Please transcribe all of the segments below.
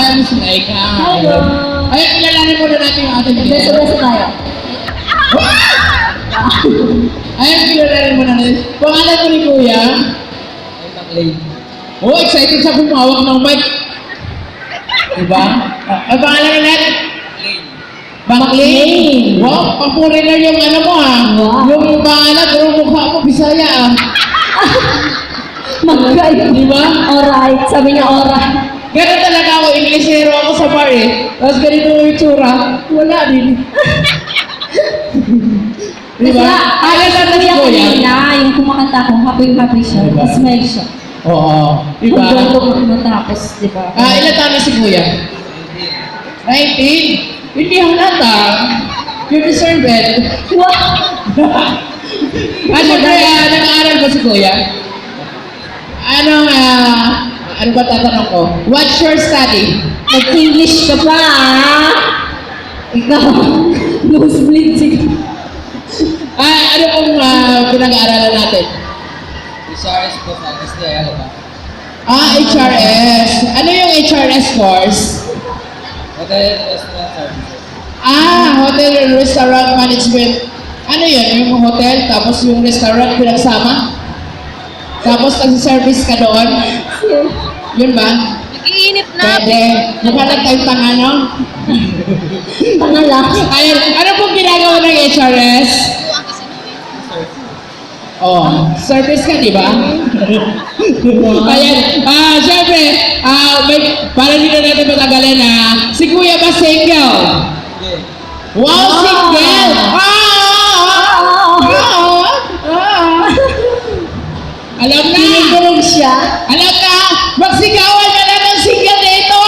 Hi, Miss Laika. Hello. Ay, kilalanin muna natin yung ating Beso-beso tayo. Ay, kilalanin muna natin. Pangalan mo ni Kuya? Oh, excited siya pumawak ng mic. Diba? Ang pangalan na natin? Maclean. Wow, pang-foreigner yung ano mo ha. Wow. Yung pangalan, pero mukha mo Bisaya ah. Magkaya. Diba? Alright. Sabi niya alright. Ganun talaga ako, Inglesero ako sa bar eh. Tapos ganito yung itsura, wala din. Diba? Kasi Alam na si kuya Kuya. kanina, yung kumakanta ko, happy siya. Diba? Smile siya. Oo. Diba? Hanggang matapos, diba? Ilan taon na si Kuya? 19? Hindi halata. You deserve it. Wow! Siyempre, nag-aaral ba si Kuya? Ano ba tatanong ko? What's your study? Nag-English ka pa, ah? Ikaw, nosebleed siguro. Ano pong pinag-aaralan natin? HRS po sa SDI, ano ba? HRS. Ano yung HRS course? Hotel Restaurant Services. Hotel and Restaurant Management. Ano yun? Yung hotel, tapos yung restaurant pinagsama? Tapos nag-service ka doon? Yun ba? Nag-iinit na. Pwede. Mukha lang tayong tanga, no? Pangala. Ayun, ano pong ginagawa ng HRS? Service ka, di ba? Ayan, syempre, para hindi na natin matagalin si Kuya ba single? Okay. Wow, single! Alam na! Pinigurog siya. Alam na! Magsigawan na lang ng single dito!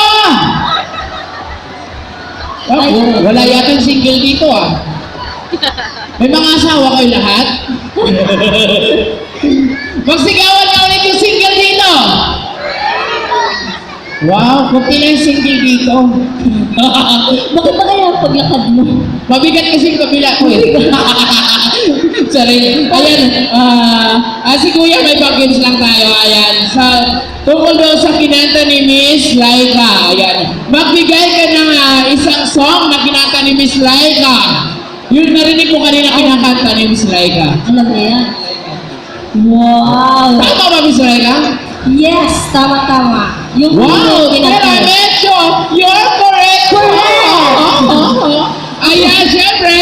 Wala yata yung single dito May mga asawa kayo lahat? Magsigawan na ulit yung single dito! Wow, kunti lang yung single dito. Bakit ba kaya ang paglakad mo? Mabigat kasi yung kabila ko Sorry. Ayan, si Kuya may bagets lang tayo. Ayan, tungkol daw sa kinanta ni Miss Laika. Ayan, magbigay ka ng isang song na kinanta ni Miss Laika. Yun, narinig ko kanina kinakanta ni Miss Laika. Alam niya yan. Wow! Tama ba, Miss Laika? Yes! Tama-tama. Yung Wow! pinaka- Pero medyo, you're correct! Ayan, syempre,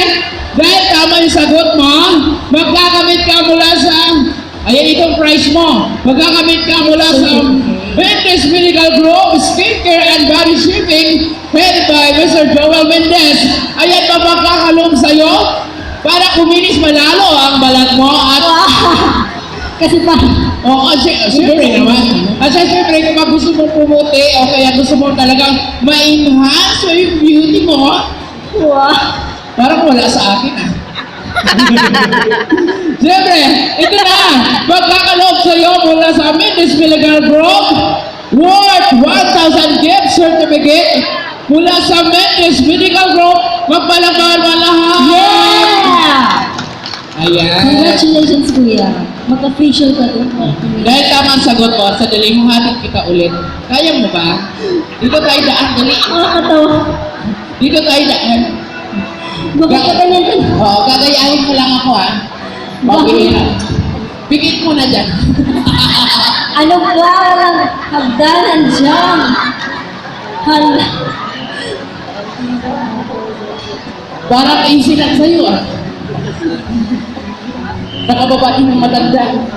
dahil tama yung sagot mo, magkakamit ka mula sa, ayan itong price mo, magkakamit ka mula sa Mendes Medical Group, Skincare and Body Shipping, headed by Mr. Joel Mendez. Ayan pa magkakalong sa'yo para kuminis malalo ang balat mo at Kasi pa, siyempre naman. At siyempre, kung gusto mo pumuti o kaya gusto mo talagang ma-enhance yung beauty mo, wow! parang wala sa akin Siyempre, ito na, magkakalog sa'yo mula sa Mendes Medical Group, worth 1,000 gift certificate mula sa Mendes Medical Group, magpalakpakan mo lahat! Yeah! Ayan. Congratulations, Kuya. Magka-facial ka doon. Dahil tama ang sagot mo, sa daling mo hatid kita ulit. Kaya mo ba? Dito tayo daan, dali. Nakakatawa. Dito tayo daan. Bakit ka ganyan? Gagayahin mo lang ako Pag-ihirap. Pikit mo na dyan. Ano ba lang hagdanan dyan? Hala. Parang easy lang sa'yo Nakababain ng matanda.